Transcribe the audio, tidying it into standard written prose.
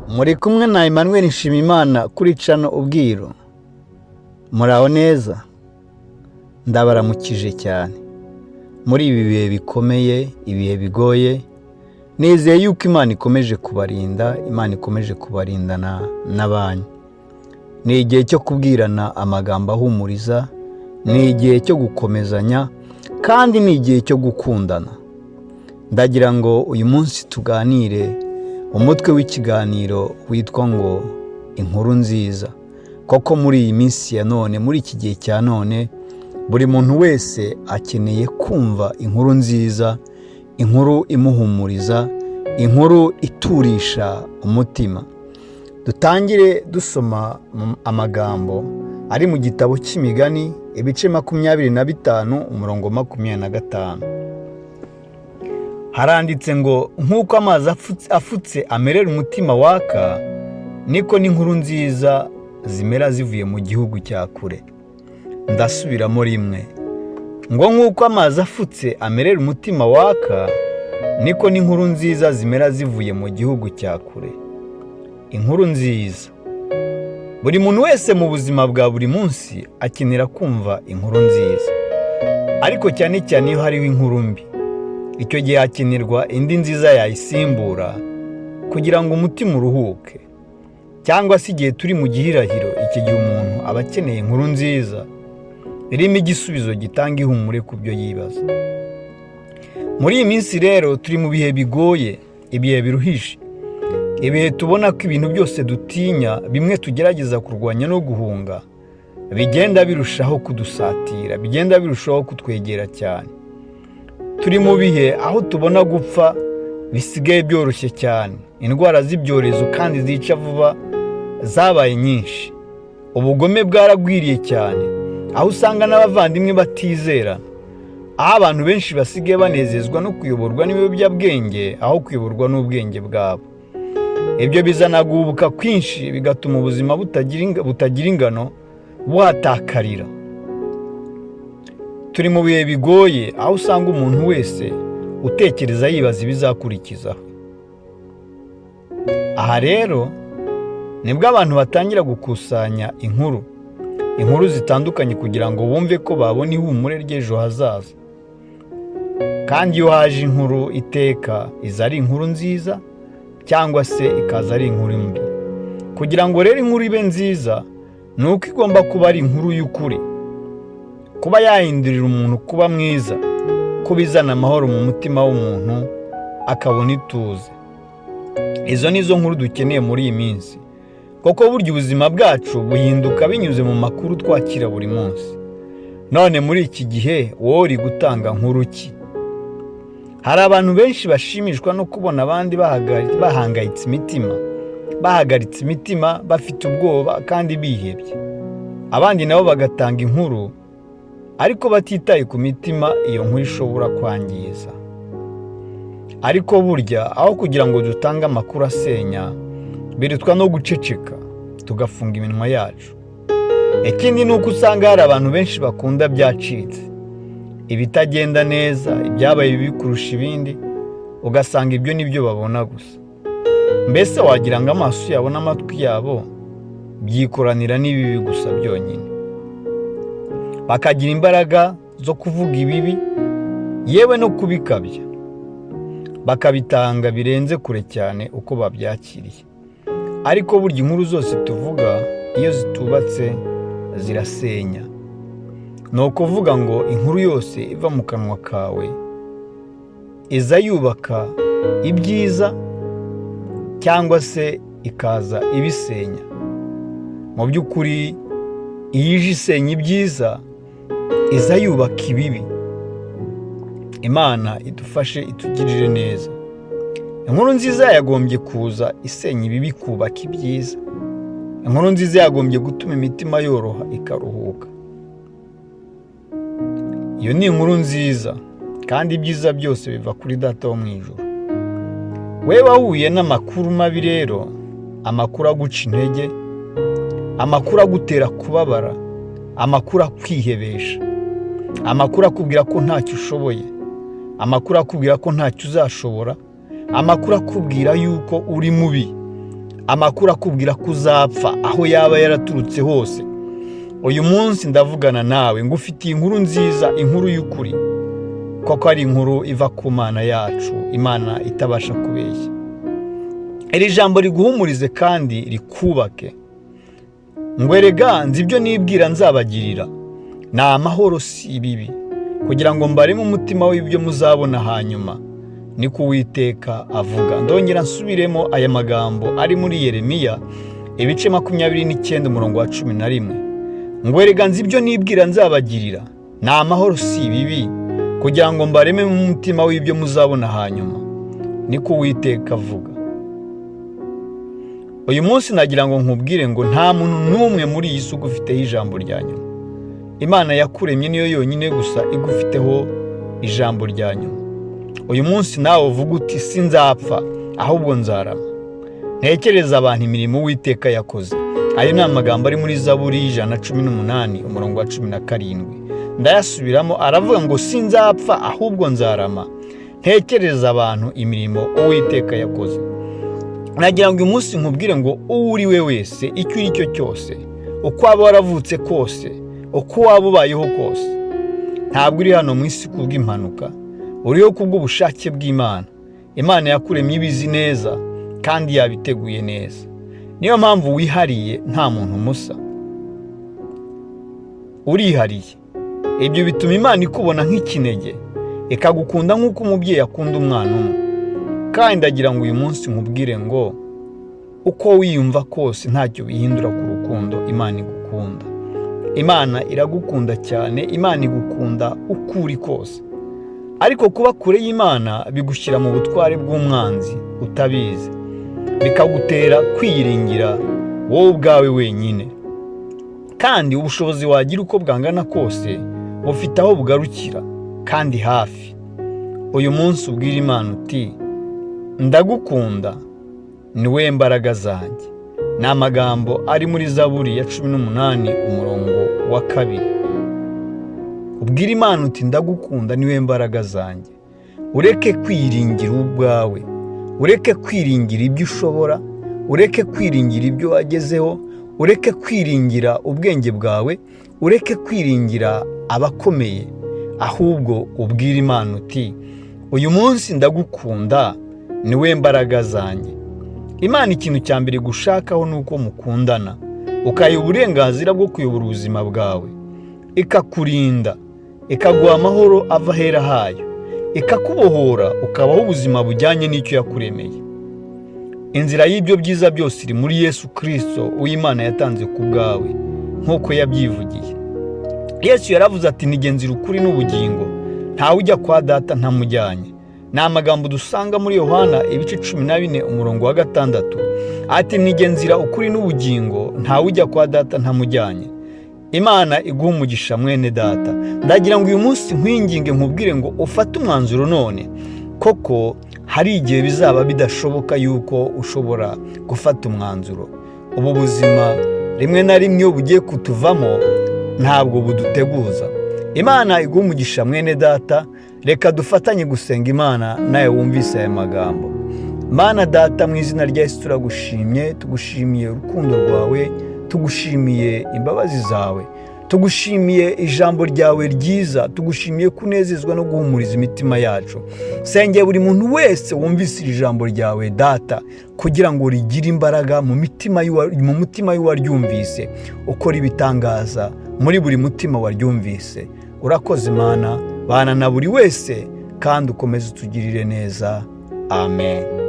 Muri kumwe na Emmanuel Nshimiyimana kuri Channel Ubwiru. Muraho neza? Ndabaramukije cyane. Muri ibi bihe bikomeye, ibihe bigoye, nizeye yuko Imana ikomeje kubarinda, Imana ikomeje kubarindana n'abanyu. Ni igihe cyo kubwirana amagambo ahumuriza, ni igihe cyo gukomezanya, kandi ni igihe cyo gukundana. Ndagira ngo uyu munsi tuganire umutwe w'ikiganiro witwa ngo inkuru nziza. Koko muri iyi minsi ya none, muri iki gihe cya none, buri muntu wese akeneye kumva inkuru nziza, inkuru imuhumuriza, inkuru iturisha umutima. Dutangire dusoma amagambo ari mu gitabo cy'Imigani, ibice 25 umurongo 25. Haranditse ngo nk'uko amazi afutse amerera umutima waka, niko n'inkuru nziza zimera zivuye mu gihugu cya kure. Ndasubiramo rimwe ngo nk'uko amazi afutse amerera umutima waka, niko n'inkuru nziza zimera zivuye mu gihugu cya kure. Inkuru nziza. Buri muntu wese mu buzima bwa buri munsi akenera kumva inkuru nziza, ariko cyane cyane iyo hariho inkuru mbi, icyo gihe hakenerwa indi nziza yayisimbura kugira ngo umutima uruhuke. Cyangwa se igihe turi mu gihirahiro, iki gihe umuntu aba akeneye inkuru nziza irimo igisubizo gitanga ihumure ku byo yibaza. Muri iyi minsi rero turi mu bihe bigoye, ibihe biruhije, ibihe tubona ko ibintu byose dutinya, bimwe tugerageza kurwanya no guhunga, bigenda birushaho kudusatira, bigenda birushaho kutwegera cyane. Turi mu bihe aho tubona gupfa bisigaye byoroshye cyane, indwara z'ibyorezo kandi zica vuba zabaye nyinshi, ubugome bwaragwiriye cyane, aho usanga n'abavandimwe batizera, aho abantu benshi basigaye banezezwa no kuyoborwa n'ibiyobyabwenge aho kuyoborwa n'ubwenge bwabo. Ibyo bizana guhubuka kwinshi, bigatuma ubuzima butagira ingano buhatakarira. Turi mu bihe bigoye aho usanga umuntu wese utekereza yibaza ibizakurikizaho. Aha rero nibwo abantu batangira gukusanya inkuru zitandukanye kugira ngo bumve ko babona ihumure ry'ejo hazaza. Kandi iyo haje inkuru iteka iza ari inkuru nziza, cyangwa se ikaza ari inkuru mbi. Kugira ngo rero inkuru ibe nziza, ni uko igomba kuba ari inkuru y'ukuri, kuba yahindurira umuntu kuba mwiza, kuba izana amahoro mu mutima w'umuntu akabona ituze. Izo nizo nkuru dukeneye muri iyi minsi, kuko burya ubuzima bwacu buhinduka binyuze mu makuru twakira buri munsi. None muri iki gihe wowe uri gutanga nkuru ki? Hari abantu benshi bashimishwa no kubona abandi bahagaritse imitima, bafite ubwoba kandi bihebye. Abandi nabo bagatanga inkuru ariko batitaye ku mitima iyo nkuru ishobora kwangiza. Ariko burya aho kugira ngo dutange amakuru asenya, birutwa no guceceka tugafunga iminwa yacu. Ikindi ni uko usanga hari abantu benshi bakunda byacitse, ibitagenda neza, ibyabaye bibi kurusha ibindi, ugasanga ibyo nibyo babona gusa. Mbese wagira ngo amaso yabo n'amatwi yabo byikoranira n'ibibi gusa byonyine. Bakagira imbaraga zo kuvuga ibibi, yewe no kubikabya, bakabitanga birenze kure cyane uko babyakiriye. Ariko burya inkuru zose tuvuga iyo zitubatse zirasenya. Ni ukuvuga ngo inkuru yose iva mu kanwa kawe iza yubaka ibyiza cyangwa se ikaza ibisenya. Mu by'ukuri iyo ije isenya ibyiza, iza yubaka ibibi. Imana idufashe itugirire neza. Inkuru nziza yagombye kuza isenya ibibi, kubaka ibyiza. Inkuru nziza yagombye gutuma imitima yoroha ikaruhuka. Iyo ni inkuru nziza, kandi ibyiza byose biva kuri Data wo mu ijuru. Wewe wahuye n'amakuru mabi rero, amakuru aguca intege, amakuru agutera kubabara, amakuru akwihebesha, amakuru akubwira ko ntacyo ushoboye, amakuru akubwira ko ntacyo uzashobora, amakuru akubwira yuko uri mubi, amakuru akubwira ko uzapfa aho yaba yaraturutse hose. Uyu munsi ndavugana nawe ngufitiye inkuru nziza, inkuru y'ukuri, koko ari inkuru iva ku Mana yacu, Imana itabasha kubeshya. Iri jambo riguhumurize kandi rikubake. Ngo erega nzi ibyo nibwira nzabagirira, ni amahoro si ibibi, kugira ngo mbareme umutima w'ibyo muzabona hanyuma, niko Uwiteka avuga. Ndongera nsubiremo aya magambo ari muri Yeremiya ibice 29 umurongo wa 11. Ngo erega nzi ibyo nibwira nzabagirira, ni amahoro si ibibi, kugira ngo mbareme umutima w'ibyo muzabona hanyuma, niko Uwiteka avuga. Uyu munsi nagira ngo nkubwire ngo nta muntu n'umwe muri iyi si ugufiteho ijambo rya nyuma. Imana yakuremye niyo yonyine gusa igufiteho ijambo rya nyuma. Uyu munsi nawe uvuga uti sinzapfa ahubwo nzarama. Ntekereza abantu imirimo Uwiteka yakoze. Ayo ni amagambo ari muri Zaburi 118 umurongo wa 17. Ndayasubiramo, aravuga ngo sinzapfa ahubwo nzarama. Ntekereza abantu imirimo Uwiteka yakoze. Nagira ngo uyu munsi nkubwire ngo uwo uri we wese, icyo uri cyo cyose, uko waba waravutse kose, uko waba ubayeho kose, ntabwo uri hano mu isi kubw'impanuka, uriho kubw'ubushake bw'Imana. Imana yakuremye ibizi neza kandi yabiteguye neza. Niyo mpamvu wihariye, nta muntu musa, urihariye. Ibyo bituma Imana ikubona nk'ikinege, ikagukunda nk'uko umubyeyi akunda umwana umwe. Kandi ndagira ngo uyu munsi nkubwire ngo uko wiyumva kose ntacyo bihindura ku rukundo Imana igukunda. Imana iragukunda cyane, Imana igukunda uko uri kose. Ariko kuba kure y'Imana bigushyira mu butware bw'umwanzi utabizi, bikagutera kwiyiringira wowe ubwawe wenyine. Kandi ubushobozi wagira uko bwangana kose bufite aho bugarukira kandi hafi. Uyu munsi ubwira Imana uti ndagukunda, ni we mbaraga zanjye. Ni amagambo ari muri Zaburi ya 18 umurongo wa 2. Ubwira Imana uti ndagukunda, ni we mbaraga zanjye. Ureke kwiringira ubwawe, ureke kwiringira ibyo ushobora, ureke kwiringira ibyo wagezeho, ureke kwiringira ubwenge bwawe, ureke kwiringira abakomeye, ahubwo ubwira Imana uti uyu munsi ndagukunda, ni we mbaraga zanjye. Imana ikintu cya mbere gushakaho ni uko mukundana, ukayiha uburenganzira bwo kuyobora ubuzima bwawe, ikakurinda, ikaguha amahoro ava ahera hayo, ikakubohora ukabaho ubuzima bujyanye n'icyo yakuremeye. Inzira y'ibyo byiza byose iri muri Yesu Kristo, uw'Imana yatanze ku bwawe nk'uko yabyivugiye. Yesu yaravuze ati nige nzira ukuri n'ubugingo, ntawe ujya kwa Data ntamujyanye. Ni amagambo dusanga muri Yohana ibice 14 umurongo wa 6. Ati nige nzira ukuri n'ubugingo, ntawe ujya kwa Data ntamujyanye. Imana iguha umugisha mwene data. Ndagira ngo uyu munsi nkwinginge nkubwire ngo ufate umwanzuro none. Koko hari igihe bizaba bidashoboka yuko ushobora gufata umwanzuro. Ubu buzima rimwe na rimwe iyo bugiye kutuvamo ntabwo buduteguza. Imana iguha umugisha mwene data. Reka dufatanye gusenga Imana nawe wumvise aya magambo. Mana Data, mu izina rya Yesu turagushimye, tugushimiye urukundo rwawe, tugushimiye imbabazi zawe, tugushimiye ijambo ryawe ryiza, tugushimiye kunezezwa no guhumuriza imitima yacu. Sengeye buri muntu wese wumvise iri jambo ryawe Data, kugira ngo rigire imbaraga mu mutima y'uwaryumvise, ukora ibitangaza muri buri mutima waryumvise. Urakoze Mana, bana na buri wese kandi ukomeze utugirire neza. Amen.